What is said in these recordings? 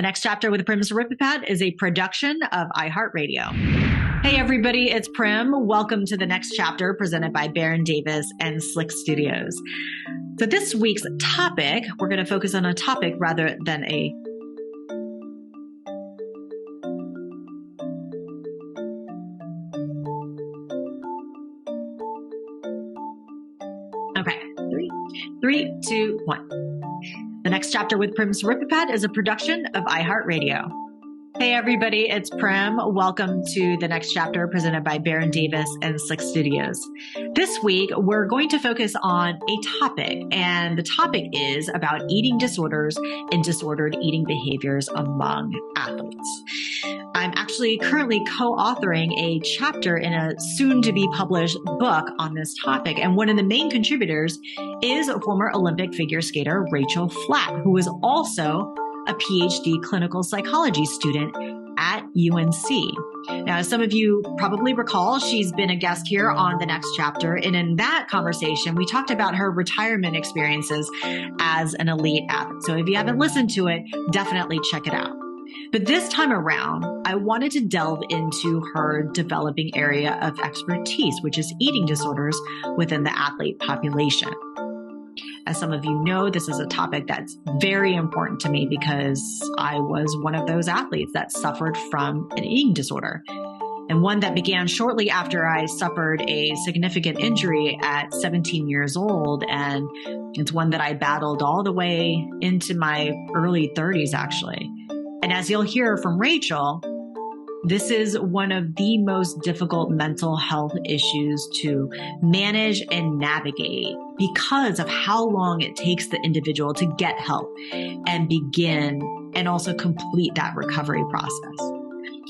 The Next Chapter with Prim Siripipat is a production of iHeartRadio. Hey everybody, it's Prim. Welcome to The Next Chapter presented by Baron Davis and Slick Studios. So this week's topic, we're going to focus on a topic rather than a Okay, three, two, one. The Next Chapter with Prim Siripipat is a production of iHeartRadio. Hey everybody, it's Prim. Welcome to The Next Chapter presented by Baron Davis and Slick Studios. This week, we're going to focus on a topic, and the topic is about eating disorders and disordered eating behaviors among athletes. I'm actually currently co-authoring a chapter in a soon-to-be published book on this topic, and one of the main contributors is a former Olympic figure skater, Rachael Flatt, who is also a Ph.D. clinical psychology student at UNC. Now, as some of you probably recall, she's been a guest here on The Next Chapter, and in that conversation, we talked about her retirement experiences as an elite athlete. So if you haven't listened to it, definitely check it out. But this time around, I wanted to delve into her developing area of expertise, which is eating disorders within the athlete population. As some of you know, this is a topic that's very important to me because I was one of those athletes that suffered from an eating disorder, and one that began shortly after I suffered a significant injury at 17 years old. And it's one that I battled all the way into my early 30s, actually. And as you'll hear from Rachael, this is one of the most difficult mental health issues to manage and navigate because of how long it takes the individual to get help and begin and also complete that recovery process.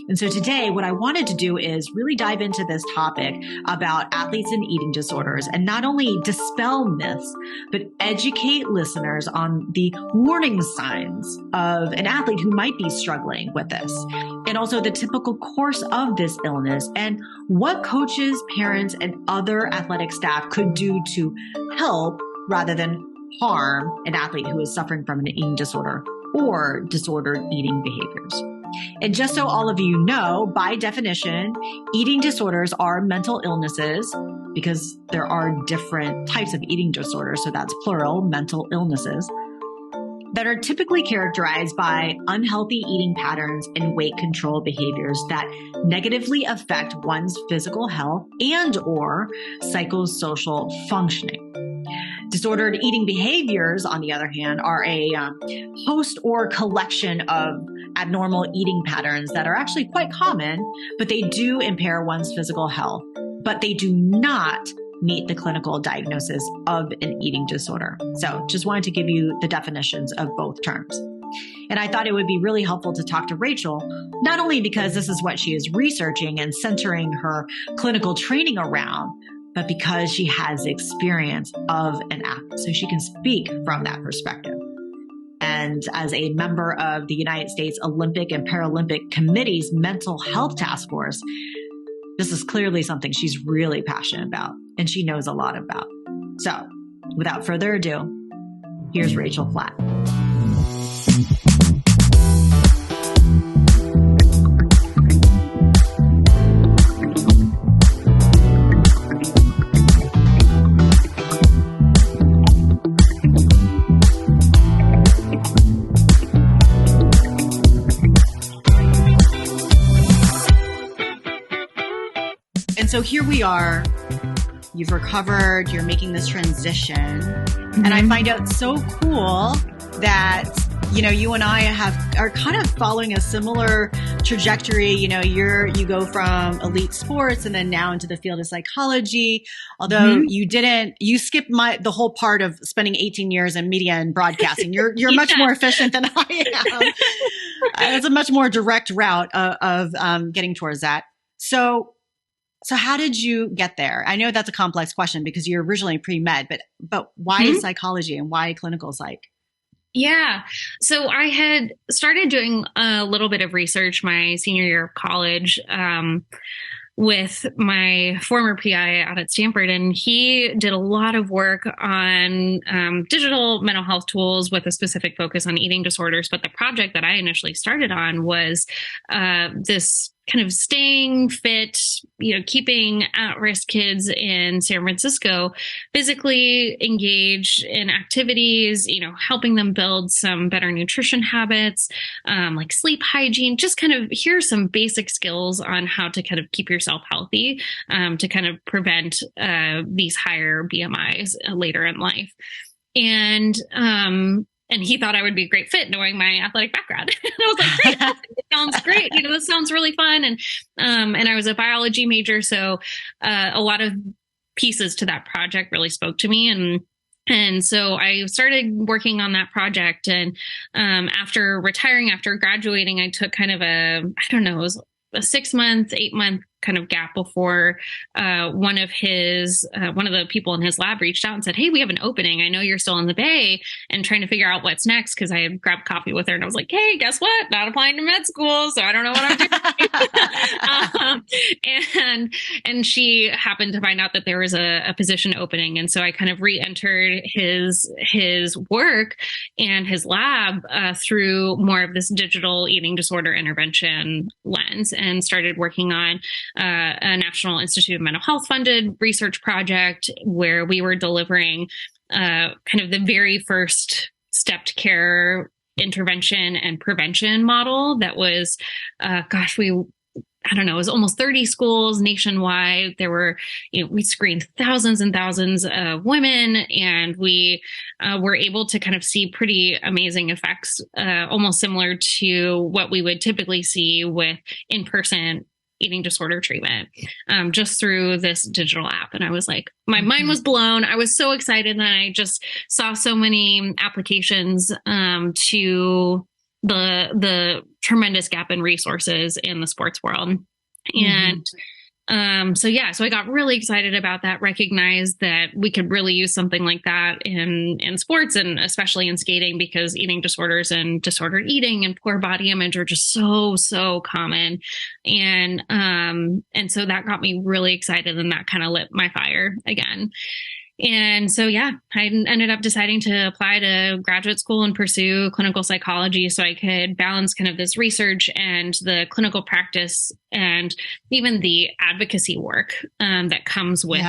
And so today, what I wanted to do is really dive into this topic about athletes and eating disorders and not only dispel myths, but educate listeners on the warning signs of an athlete who might be struggling with this, and also the typical course of this illness and what coaches, parents, and other athletic staff could do to help rather than harm an athlete who is suffering from an eating disorder or disordered eating behaviors. And just so all of you know, by definition, eating disorders are mental illnesses because there are different types of eating disorders. So that's plural, mental illnesses that are typically characterized by unhealthy eating patterns and weight control behaviors that negatively affect one's physical health and or psychosocial functioning. Disordered eating behaviors, on the other hand, are a host or collection of abnormal eating patterns that are actually quite common, but they do impair one's physical health, but they do not meet the clinical diagnosis of an eating disorder. So just wanted to give you the definitions of both terms. And I thought it would be really helpful to talk to Rachael, not only because this is what she is researching and centering her clinical training around, but because she has experience of an athlete, so she can speak from that perspective. And as a member of the United States Olympic and Paralympic Committee's Mental Health Task Force, this is clearly something she's really passionate about and she knows a lot about. So without further ado, here's Rachael Flatt. So here we are, you've recovered, you're making this transition. Mm-hmm. And I find it so cool that, you know, you and I are kind of following a similar trajectory. You know, you go from elite sports and then now into the field of psychology. Although you skipped the whole part of spending 18 years in media and broadcasting. You're yeah. much more efficient than I am. It's a much more direct route of getting towards that. So how did you get there? I know that's a complex question because you're originally pre-med, but why psychology and why clinical psych? Yeah. So I had started doing a little bit of research my senior year of college. with my former PI out at Stanford, and he did a lot of work on digital mental health tools with a specific focus on eating disorders. But the project that I initially started on was this kind of staying fit, keeping at-risk kids in San Francisco physically engaged in activities, helping them build some better nutrition habits, like sleep hygiene, just kind of here's some basic skills on how to kind of keep yourself healthy, to kind of prevent these higher BMIs later in life. And he thought I would be a great fit knowing my athletic background. And I was like, great, that sounds great. This sounds really fun. And I was a biology major. So a lot of pieces to that project really spoke to me. And so I started working on that project. And after graduating, I took kind of it was a 6-month, 8-month kind of gap before one of the people in his lab reached out and said, hey, we have an opening. I know you're still in the Bay, and trying to figure out what's next, because I had grabbed coffee with her and I was like, hey, guess what? Not applying to med school, so I don't know what I'm doing. And she happened to find out that there was a position opening. And so I kind of re-entered his work and his lab through more of this digital eating disorder intervention lens, and started working on a National Institute of Mental Health funded research project where we were delivering kind of the very first stepped care intervention and prevention model that was, it was almost 30 schools nationwide. There were, we screened thousands and thousands of women, and we were able to kind of see pretty amazing effects, almost similar to what we would typically see with in-person eating disorder treatment, just through this digital app. And I was like, my mind was blown. I was so excited. And I just saw so many applications to the tremendous gap in resources in the sports world. And so I got really excited about that, recognized that we could really use something like that in sports, and especially in skating, because eating disorders and disordered eating and poor body image are just so common. And so that got me really excited, and that kind of lit my fire again. And so, I ended up deciding to apply to graduate school and pursue clinical psychology, so I could balance kind of this research and the clinical practice and even the advocacy work that comes with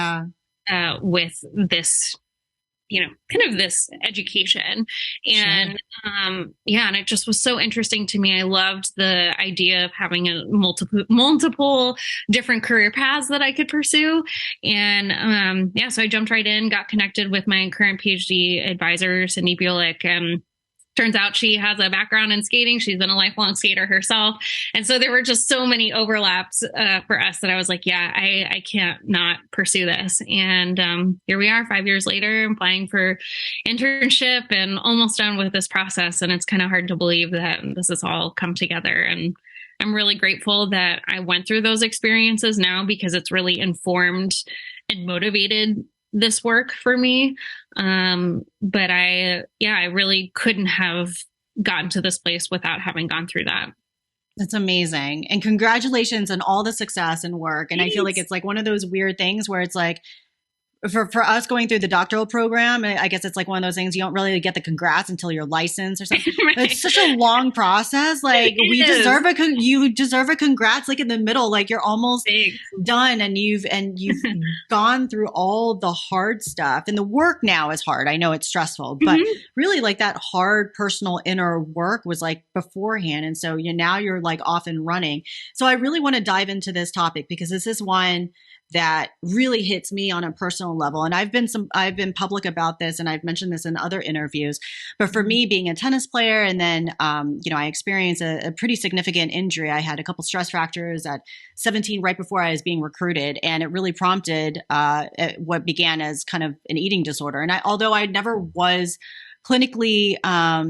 this, kind of this education. And and it just was so interesting to me. I loved the idea of having a multiple different career paths that I could pursue. And so I jumped right in, got connected with my current Ph.D. advisor, Cindy Bulick, and turns out she has a background in skating. She's been a lifelong skater herself. And so there were just so many overlaps for us that I was like, I can't not pursue this. And here we are 5 years later, applying for internship and almost done with this process. And it's kind of hard to believe that this has all come together. And I'm really grateful that I went through those experiences now, because it's really informed and motivated this work for me. But I really couldn't have gotten to this place without having gone through that. That's amazing. And congratulations on all the success and work. And Thanks. I feel like it's like one of those weird things where it's like, for us going through the doctoral program, I guess it's like one of those things you don't really get the congrats until you're licensed or something. Right. It's such a long process. Like you deserve a congrats, like in the middle, like you're almost done, and you've gone through all the hard stuff, and the work now is hard. I know it's stressful, but really like that hard personal inner work was like beforehand. And so now you're like off and running. So I really want to dive into this topic, because this is one that really hits me on a personal level. And I've been public about this, and I've mentioned this in other interviews, but for me, being a tennis player, and then, I experienced a pretty significant injury. I had a couple stress fractures at 17, right before I was being recruited. And it really prompted, what began as kind of an eating disorder. And although I never was clinically, I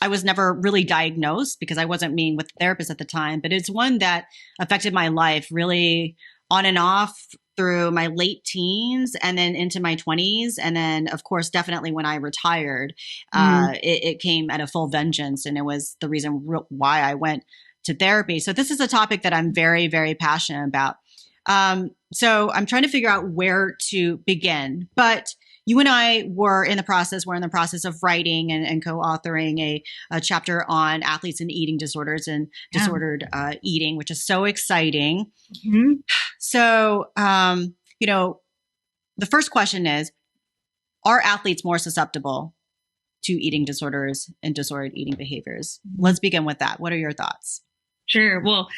was never really diagnosed, because I wasn't meeting with a therapist at the time, but it's one that affected my life really on and off through my late teens and then into my 20s. And then, of course, definitely when I retired, it came at a full vengeance. And it was the reason why I went to therapy. So this is a topic that I'm very, very passionate about. So I'm trying to figure out where to begin, but you and I we're in the process of writing and co-authoring a chapter on athletes and eating disorders and disordered eating, which is so exciting. Mm-hmm. So, the first question is, are athletes more susceptible to eating disorders and disordered eating behaviors? Let's begin with that. What are your thoughts? Sure. Well,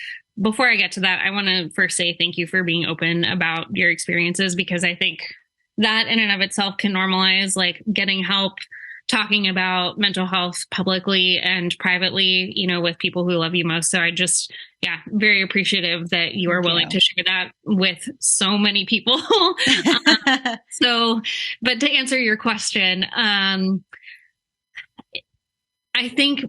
before I get to that, I want to first say thank you for being open about your experiences, because I think that in and of itself can normalize like getting help, talking about mental health publicly and privately, with people who love you most. So I just, very appreciative that you are willing to share that with so many people. But to answer your question, I think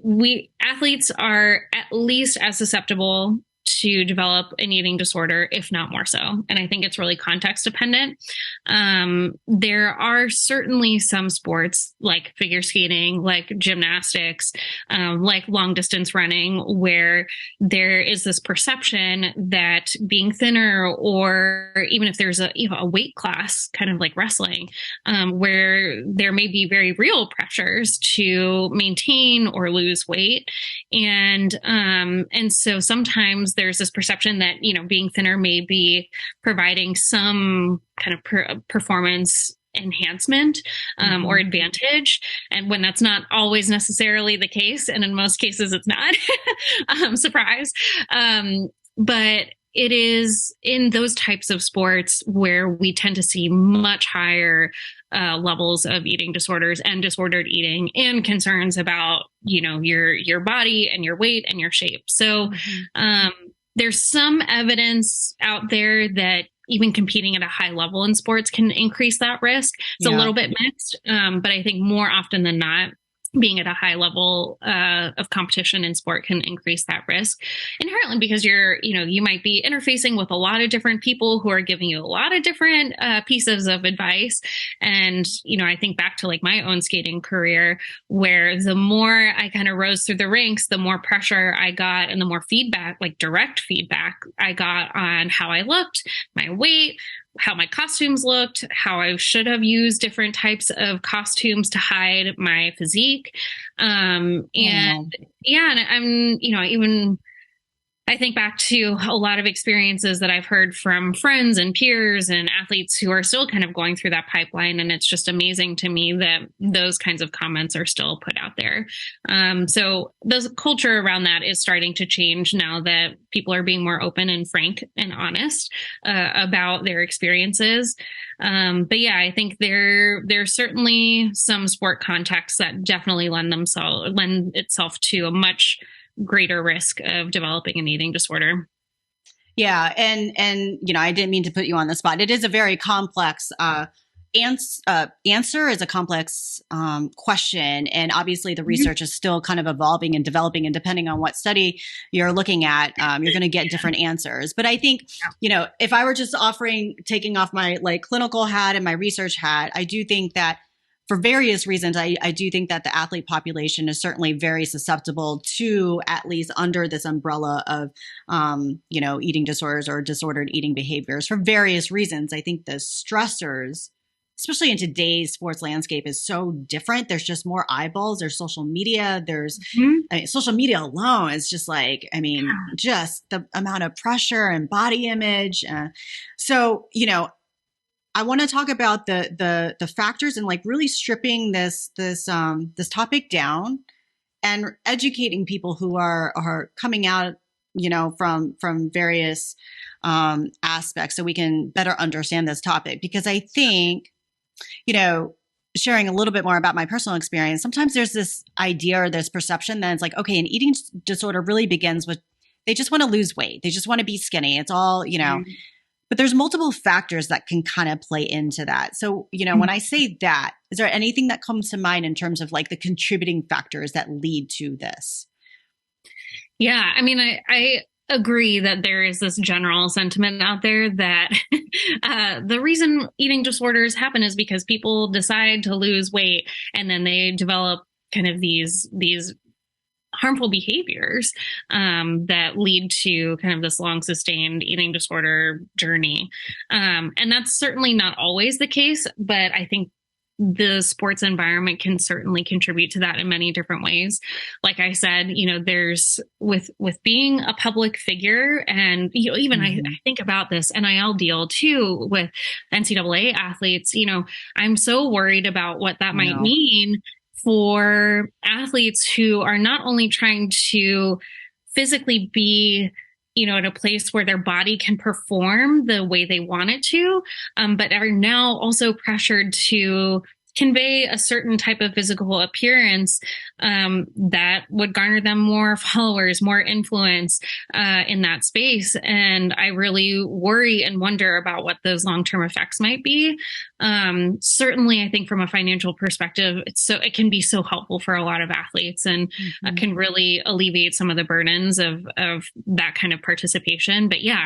athletes are at least as susceptible to develop an eating disorder, if not more so. And I think it's really context dependent. There are certainly some sports like figure skating, like gymnastics, like long distance running, where there is this perception that being thinner, or even if there's a weight class, kind of like wrestling, where there may be very real pressures to maintain or lose weight. And so sometimes there's this perception that, being thinner may be providing some kind of performance enhancement or advantage. And when that's not always necessarily the case, and in most cases it's not, surprise. But it is in those types of sports where we tend to see much higher levels of eating disorders and disordered eating, and concerns about, your body and your weight and your shape. So there's some evidence out there that even competing at a high level in sports can increase that risk. It's a little bit mixed, but I think more often than not, being at a high level of competition in sport can increase that risk inherently, because you might be interfacing with a lot of different people who are giving you a lot of different pieces of advice. And, I think back to like my own skating career, where the more I kind of rose through the ranks, the more pressure I got and the more feedback, like direct feedback I got on how I looked, my weight, how my costumes looked, how I should have used different types of costumes to hide my physique. And I'm, even I think back to a lot of experiences that I've heard from friends and peers and athletes who are still kind of going through that pipeline. And it's just amazing to me that those kinds of comments are still put out there. So the culture around that is starting to change now that people are being more open and frank and honest about their experiences. But I think there's certainly some sport contexts that definitely lend itself to a much greater risk of developing an eating disorder. Yeah. And, I didn't mean to put you on the spot. It is a very complex, answer is a complex, question. And obviously the research is still kind of evolving and developing, and depending on what study you're looking at, you're going to get different answers. But I think, if I were just taking off my like clinical hat and my research hat, I do think that for various reasons, I do think that the athlete population is certainly very susceptible to, at least under this umbrella of, eating disorders or disordered eating behaviors for various reasons. I think the stressors, especially in today's sports landscape, is so different. There's just more eyeballs. There's social media. Social media alone is just like, just the amount of pressure and body image. I want to talk about the factors and like really stripping this topic down and educating people who are coming out, from various aspects, so we can better understand this topic. Because I think, sharing a little bit more about my personal experience, sometimes there's this idea or this perception that it's like, okay, an eating disorder really begins with, they just want to lose weight. They just want to be skinny. It's all, but there's multiple factors that can kind of play into that. So, when I say that, is there anything that comes to mind in terms of like the contributing factors that lead to this? Yeah. I agree that there is this general sentiment out there that the reason eating disorders happen is because people decide to lose weight, and then they develop kind of these harmful behaviors that lead to kind of this long sustained eating disorder journey. And that's certainly not always the case, but I think the sports environment can certainly contribute to that in many different ways. Like I said, there's with being a public figure, and even I think about this NIL deal too with NCAA athletes. I'm so worried about what that might mean for athletes who are not only trying to physically be in a place where their body can perform the way they want it to, but are now also pressured to convey a certain type of physical appearance that would garner them more followers, more influence in that space. And I really worry and wonder about what those long-term effects might be. Certainly, I think from a financial perspective, it can be so helpful for a lot of athletes, and can really alleviate some of the burdens of that kind of participation. But yeah,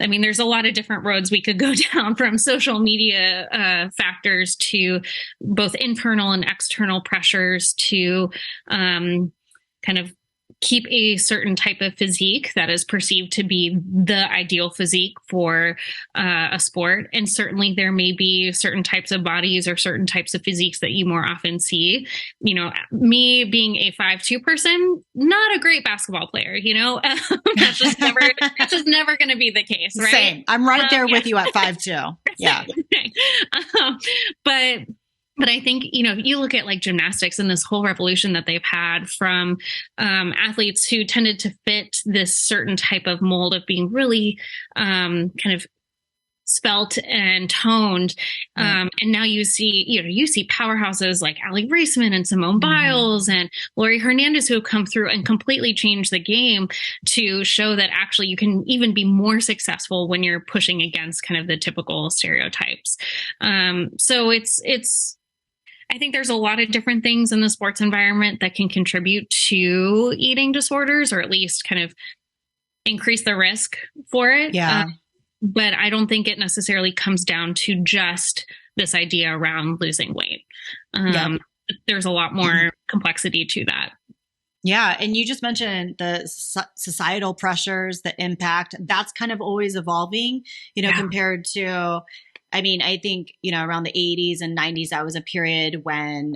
I mean, there's a lot of different roads we could go down, from social media factors to both internal and external pressures to kind of keep a certain type of physique that is perceived to be the ideal physique for a sport. And certainly there may be certain types of bodies or certain types of physiques that you more often see. Me being a 5'2" person, not a great basketball player, that's just never going to be the case, right? Same. I'm right there with you at 5'2". Yeah. But I think, you look at like gymnastics and this whole revolution that they've had from athletes who tended to fit this certain type of mold of being really kind of svelte and toned. And now you see powerhouses like Allie Raceman and Simone Biles and Lori Hernandez, who have come through and completely changed the game to show that actually you can even be more successful when you're pushing against kind of the typical stereotypes. So I think there's a lot of different things in the sports environment that can contribute to eating disorders, or at least kind of increase the risk for it. Yeah. But I don't think it necessarily comes down to just this idea around losing weight. There's a lot more complexity to that. Yeah. And you just mentioned the societal pressures, the impact. That's kind of always evolving, compared to, I think, around the 80s and 90s, that was a period when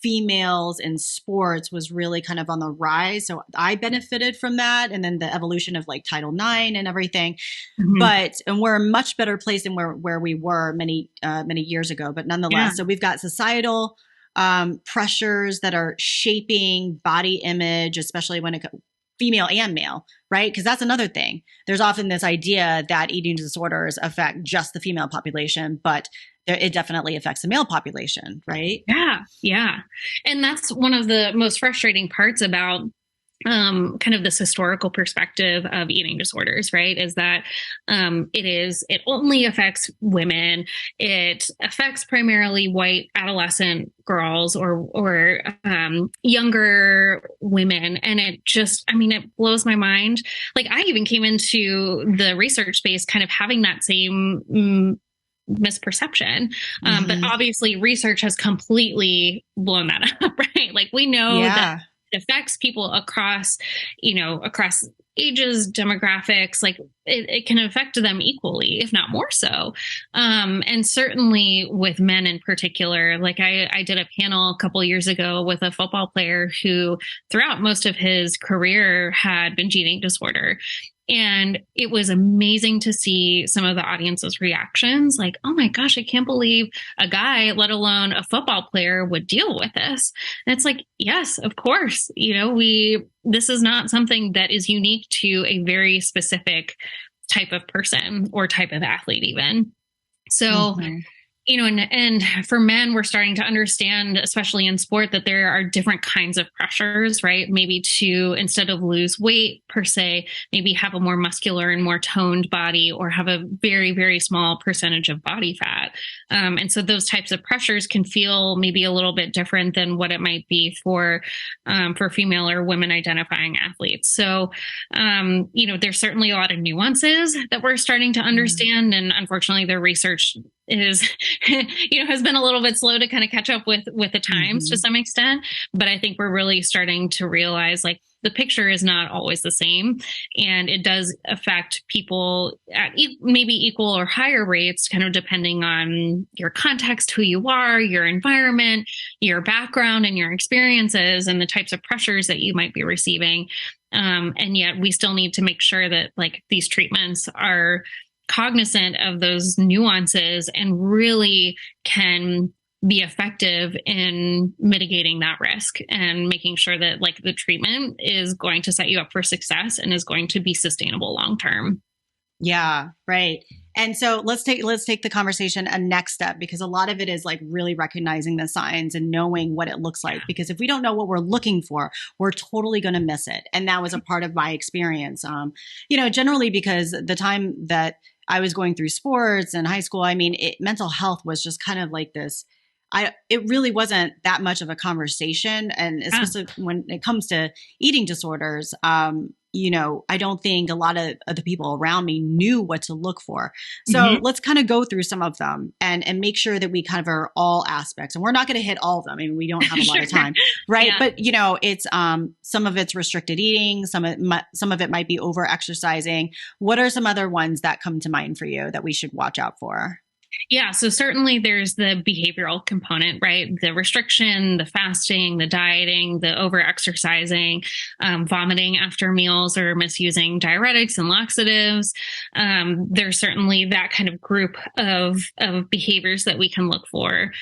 females in sports was really kind of on the rise. So I benefited from that. And then the evolution of like Title IX and everything. And we're a much better place than where we were many years ago. But nonetheless, so we've got societal pressures that are shaping body image, especially when it comes female and male, right? Because that's another thing. There's often this idea that eating disorders affect just the female population, but it definitely affects the male population, right? Yeah. And that's one of the most frustrating parts about kind of this historical perspective of eating disorders, right? Is that it only affects women. It affects primarily white adolescent girls or younger women. And it blows my mind. Like, I even came into the research space kind of having that same misperception. But obviously research has completely blown that up, right? Like, we know that it affects people across ages, demographics. Like, it can affect them equally, if not more so. And certainly with men in particular, like I did a panel a couple years ago with a football player who throughout most of his career had binge eating disorder. And it was amazing to see some of the audience's reactions, like, oh my gosh, I can't believe a guy, let alone a football player, would deal with this. And it's like, yes, of course, this is not something that is unique to a very specific type of person or type of athlete even. So, and for men, we're starting to understand, especially in sport, that there are different kinds of pressures, right? Maybe to, instead of lose weight per se, maybe have a more muscular and more toned body, or have a very, very small percentage of body fat. And so those types of pressures can feel maybe a little bit different than what it might be for female or women identifying athletes. So, there's certainly a lot of nuances that we're starting to understand. And unfortunately, the research is, has been a little bit slow to kind of catch up with the times to some extent. But I think we're really starting to realize like the picture is not always the same, and it does affect people at maybe equal or higher rates, kind of depending on your context, who you are, your environment, your background, and your experiences, and the types of pressures that you might be receiving. And yet we still need to make sure that like these treatments are cognizant of those nuances and really can be effective in mitigating that risk and making sure that like the treatment is going to set you up for success and is going to be sustainable long term. Yeah, right. And so let's take the conversation a next step, because a lot of it is like really recognizing the signs and knowing what it looks like. Because if we don't know what we're looking for, we're totally going to miss it. And that was a part of my experience. Generally because the time that I was going through sports and high school, I mean, mental health was just kind of like this. It really wasn't that much of a conversation. And especially when it comes to eating disorders, I don't think a lot of the people around me knew what to look for. So let's kind of go through some of them and make sure that we cover all aspects. And we're not going to hit all of them. I mean, we don't have a lot of time, right? Yeah. But it's some of it's restricted eating, some of it might be over exercising. What are some other ones that come to mind for you that we should watch out for? Yeah. So certainly there's the behavioral component, right? The restriction, the fasting, the dieting, the over-exercising, vomiting after meals, or misusing diuretics and laxatives. There's certainly that kind of group of behaviors that we can look for.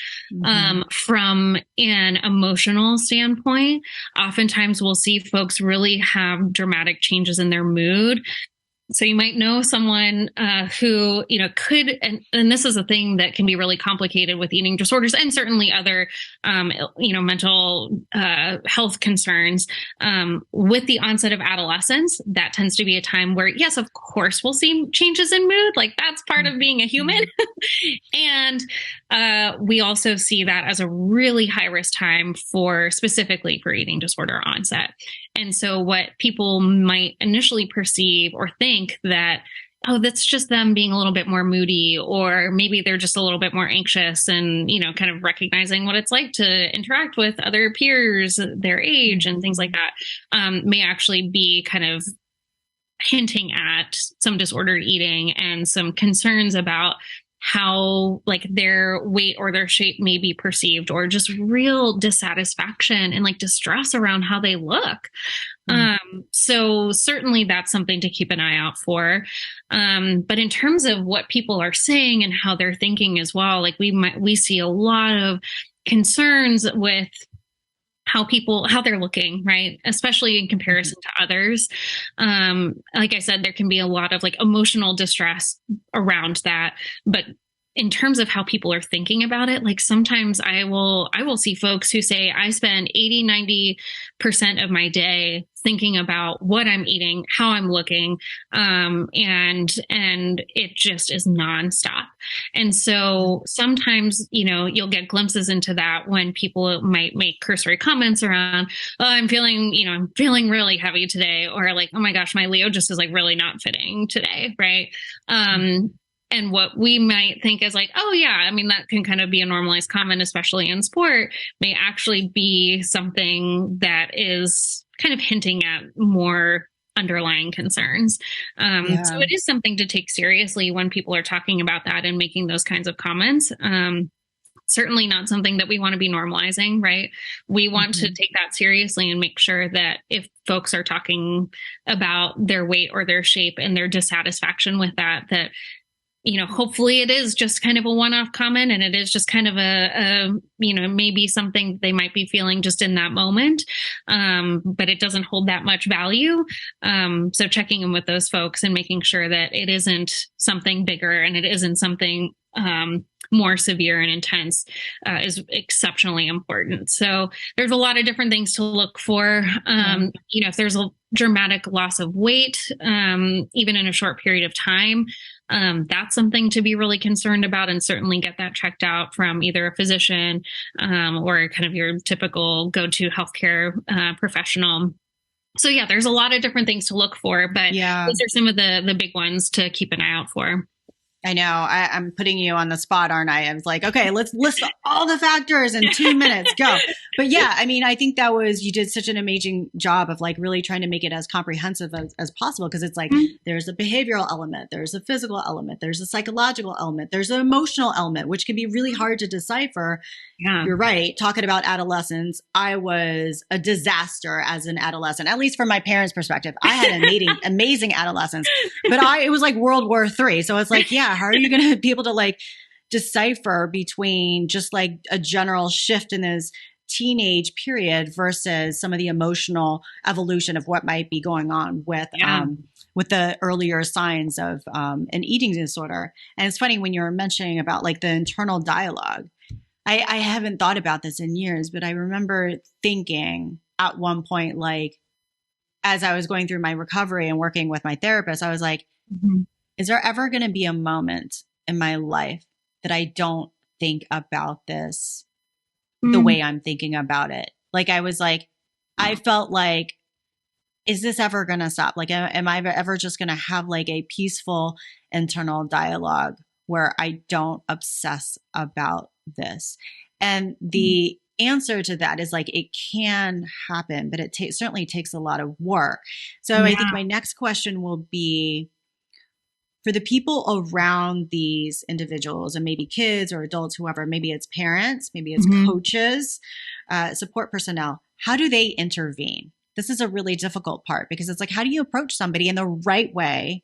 From an emotional standpoint, oftentimes we'll see folks really have dramatic changes in their mood. So you might know someone who, could, and this is a thing that can be really complicated with eating disorders and certainly other, mental health concerns. With the onset of adolescence, that tends to be a time where, yes, of course, we'll see changes in mood. Like that's part of being a human. And we also see that as a really high risk time specifically for eating disorder onset. And so what people might initially perceive or think that, oh, that's just them being a little bit more moody, or maybe they're just a little bit more anxious and, kind of recognizing what it's like to interact with other peers, their age and things like that, may actually be kind of hinting at some disordered eating and some concerns about how like their weight or their shape may be perceived, or just real dissatisfaction and like distress around how they look. So certainly that's something to keep an eye out for. But in terms of what people are saying and how they're thinking as well, like we see a lot of concerns with how they're looking, right? Especially in comparison to others. Like I said, there can be a lot of like emotional distress around that, but in terms of how people are thinking about it, like sometimes I will see folks who say, I spend 80-90% of my day thinking about what I'm eating, how I'm looking, and it just is nonstop. And so sometimes, you'll get glimpses into that when people might make cursory comments around, oh, I'm feeling really heavy today, or like, oh my gosh, my Leo just is like really not fitting today, right? And what we might think is like, oh yeah, I mean, that can kind of be a normalized comment, especially in sport, may actually be something that is kind of hinting at more underlying concerns. So it is something to take seriously when people are talking about that and making those kinds of comments. Certainly not something that we want to be normalizing, right? We want to take that seriously and make sure that if folks are talking about their weight or their shape and their dissatisfaction with that hopefully it is just kind of a one-off comment, and it is just kind of a maybe something they might be feeling just in that moment, but it doesn't hold that much value. So checking in with those folks and making sure that it isn't something bigger and it isn't something more severe and intense is exceptionally important. So there's a lot of different things to look for. If there's a dramatic loss of weight, even in a short period of time, that's something to be really concerned about, and certainly get that checked out from either a physician or kind of your typical go-to healthcare professional. So yeah, there's a lot of different things to look for, but those are some of the big ones to keep an eye out for. I know. I'm putting you on the spot, aren't I? I was like, okay, let's list all the factors in 2 minutes. Go. But yeah, I mean, I think you did such an amazing job of like really trying to make it as comprehensive as possible. Cause it's like, there's a behavioral element, there's a physical element, there's a psychological element, there's an emotional element, which can be really hard to decipher. Yeah. You're right. Talking about adolescence, I was a disaster as an adolescent, at least from my parents' perspective. I had an amazing adolescence, but it was like World War III. So it's like, yeah, how are you going to be able to like decipher between just like a general shift in this teenage period versus some of the emotional evolution of what might be going on with the earlier signs of an eating disorder? And it's funny when you were mentioning about like the internal dialogue. I haven't thought about this in years, but I remember thinking at one point, like, as I was going through my recovery and working with my therapist, I was like, is there ever going to be a moment in my life that I don't think about this the way I'm thinking about it? Like, I was like, I felt like, is this ever going to stop? Like, am I ever just going to have like a peaceful internal dialogue where I don't obsess about this? And the answer to that is like, it can happen, but it certainly takes a lot of work. So I think my next question will be, for the people around these individuals and maybe kids or adults, whoever, maybe it's parents, maybe it's coaches, support personnel, how do they intervene? This is a really difficult part because it's like, how do you approach somebody in the right way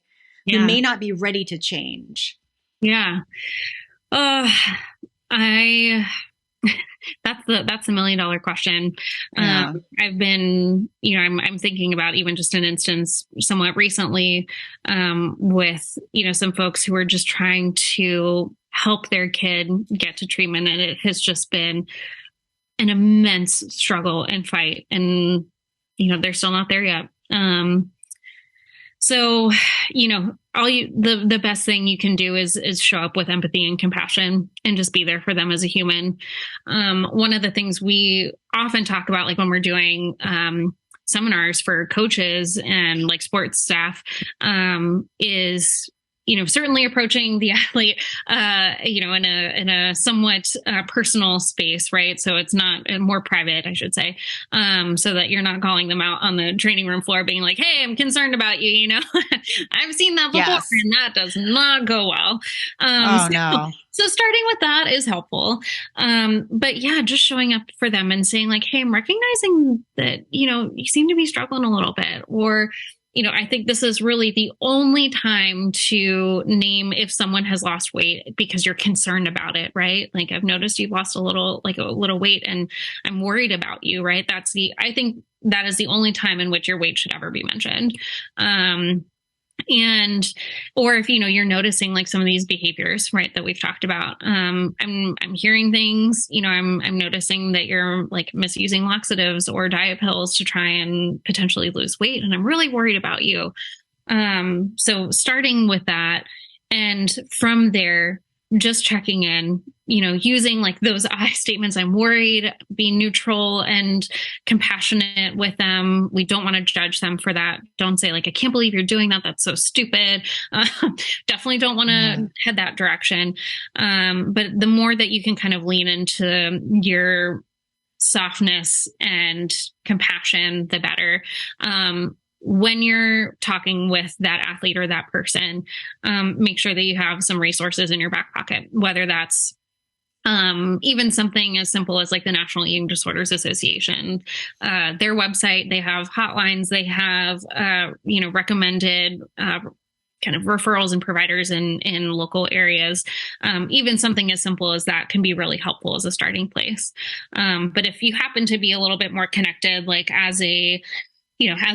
who may not be ready to change? Yeah. That's the $1 million question. I've been, I'm thinking about even just an instance somewhat recently, with, some folks who are just trying to help their kid get to treatment. And it has just been an immense struggle and fight. And, they're still not there yet. So, the best thing you can do is show up with empathy and compassion and just be there for them as a human. One of the things we often talk about, like when we're doing seminars for coaches and like sports staff, is certainly approaching the athlete, in a somewhat personal space, right? So it's not more private, I should say, so that you're not calling them out on the training room floor being like, hey, I'm concerned about you, I've seen that before and that does not go well. No. So starting with that is helpful. But yeah, just showing up for them and saying like, hey, I'm recognizing that, you seem to be struggling a little bit, or I think this is really the only time to name if someone has lost weight because you're concerned about it, right? Like, I've noticed you've lost a little weight and I'm worried about you, right? I think that is the only time in which your weight should ever be mentioned. Or if, you're noticing like some of these behaviors, right, that we've talked about, I'm hearing things, I'm noticing that you're like misusing laxatives or diet pills to try and potentially lose weight. And I'm really worried about you. So starting with that, and from there, just checking in, using like those I statements, I'm worried, being neutral and compassionate with them. We don't want to judge them for that. Don't say like, I can't believe you're doing that. That's so stupid. Definitely don't want to head that direction. But the more that you can kind of lean into your softness and compassion, the better. When you're talking with that athlete or that person, make sure that you have some resources in your back pocket, whether that's even something as simple as like the National Eating Disorders Association, their website, they have hotlines, they have, recommended kind of referrals and providers in local areas. Even something as simple as that can be really helpful as a starting place. But if you happen to be a little bit more connected, like as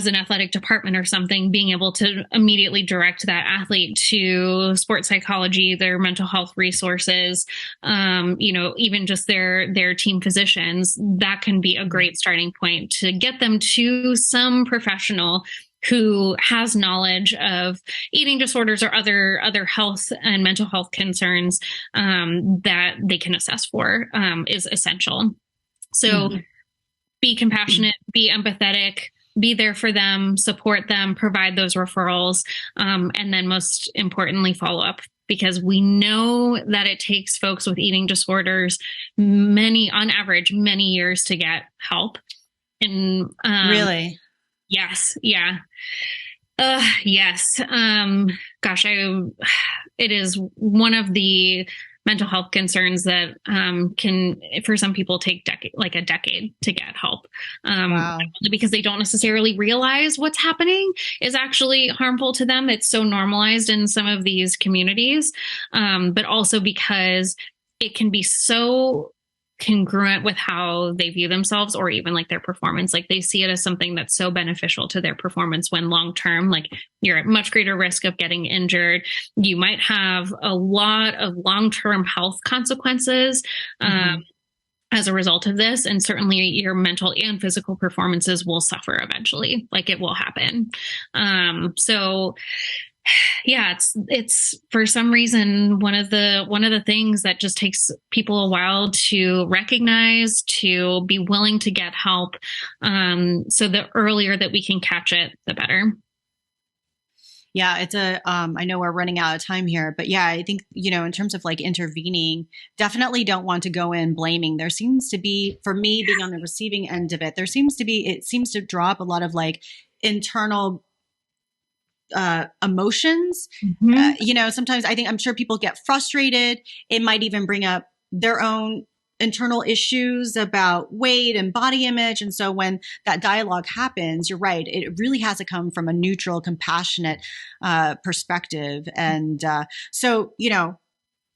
an athletic department or something, being able to immediately direct that athlete to sports psychology, their mental health resources, even just their team physicians, that can be a great starting point to get them to some professional who has knowledge of eating disorders or other health and mental health concerns that they can assess for, is essential. So be compassionate, be empathetic, be there for them, support them, provide those referrals, and then most importantly, follow up because we know that it takes folks with eating disorders on average, many years to get help. And really? Yes. Yeah. Yes. It is one of the mental health concerns that can, for some people, take a decade to get help. Wow. Because they don't necessarily realize what's happening is actually harmful to them. It's so normalized in some of these communities, but also because it can be so congruent with how they view themselves or even like their performance. Like they see it as something that's so beneficial to their performance when long term, like you're at much greater risk of getting injured. You might have a lot of long-term health consequences as a result of this. And certainly your mental and physical performances will suffer eventually. Like it will happen. So yeah, it's for some reason one of the things that just takes people a while to recognize, to be willing to get help. So the earlier that we can catch it, the better. Yeah, it's I know we're running out of time here, but yeah, I think, in terms of like intervening, definitely don't want to go in blaming. There seems to be, for me being on the receiving end of it, it seems to drop a lot of like internal emotions. Sometimes I'm sure people get frustrated. It might even bring up their own internal issues about weight and body image. And so when that dialogue happens, you're right, it really has to come from a neutral, compassionate perspective. And so,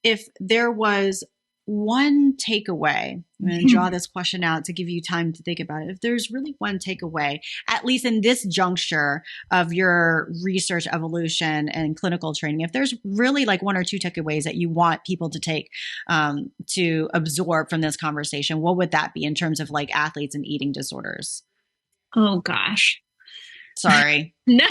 if there was one takeaway, I'm going to draw this question out to give you time to think about it. If there's really one takeaway, at least in this juncture of your research evolution and clinical training, if there's really like one or two takeaways that you want people to take to absorb from this conversation, what would that be in terms of like athletes and eating disorders? Oh gosh. Sorry. No.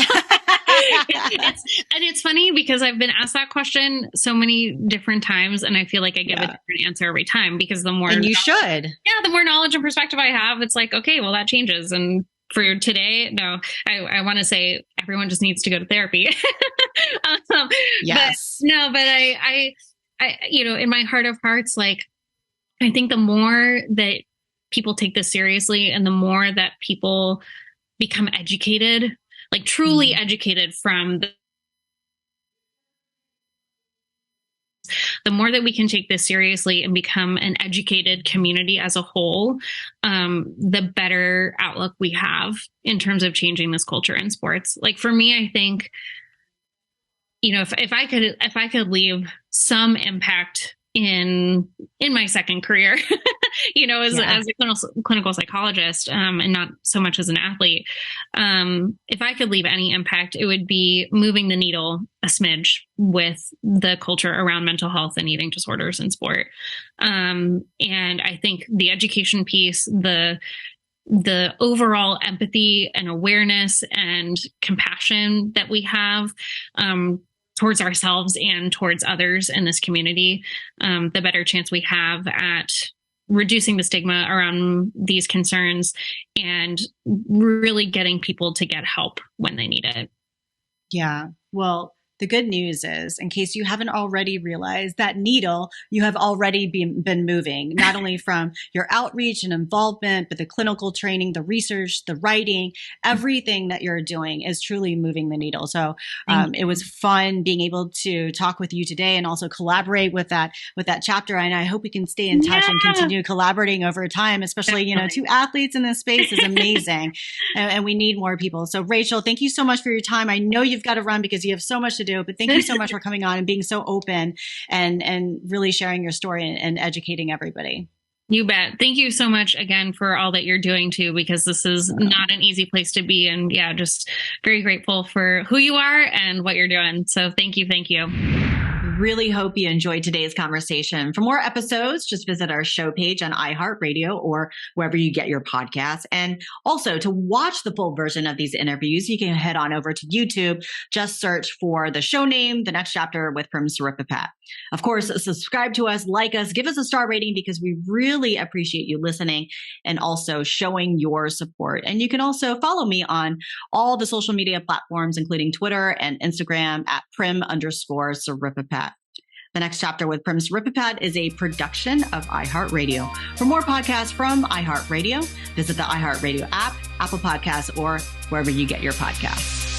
It's funny because I've been asked that question so many different times, and I feel like I give a different answer every time because the more you should. Yeah, the more knowledge and perspective I have, it's like, okay, well that changes. And for today, no, I want to say everyone just needs to go to therapy. Yes. But I in my heart of hearts, like I think the more that people take this seriously and the more that people become educated, like truly educated from the more that we can take this seriously and become an educated community as a whole, the better outlook we have in terms of changing this culture in sports. Like for me, I think, if I could leave some impact in my second career, as a clinical psychologist, and not so much as an athlete, if I could leave any impact, it would be moving the needle a smidge with the culture around mental health and eating disorders in sport. And I think the education piece, the overall empathy and awareness and compassion that we have, towards ourselves and towards others in this community, the better chance we have at reducing the stigma around these concerns and really getting people to get help when they need it. Yeah. Well, the good news is, in case you haven't already realized, that needle you have already been moving, not only from your outreach and involvement, but the clinical training, the research, the writing, everything that you're doing is truly moving the needle. So it was fun being able to talk with you today and also collaborate with that chapter. And I hope we can stay in touch and continue collaborating over time, especially, two athletes in this space is amazing. and we need more people. So Rachael, thank you so much for your time. I know you've got to run because you have so much to do, but thank you so much for coming on and being so open and really sharing your story and educating everybody. You bet. Thank you so much again for all that you're doing too, because this is not an easy place to be. And yeah, just very grateful for who you are and what you're doing. So thank you. Thank you. Really hope you enjoyed today's conversation. For more episodes, just visit our show page on iHeartRadio or wherever you get your podcasts. And also to watch the full version of these interviews, you can head on over to YouTube. Just search for the show name, The Next Chapter with Prim Siripipat. Of course, subscribe to us, like us, give us a star rating because we really appreciate you listening and also showing your support. And you can also follow me on all the social media platforms, including Twitter and Instagram at Prim_Siripipat. The Next Chapter with Prim Siripipat is a production of iHeartRadio. For more podcasts from iHeartRadio, visit the iHeartRadio app, Apple Podcasts, or wherever you get your podcasts.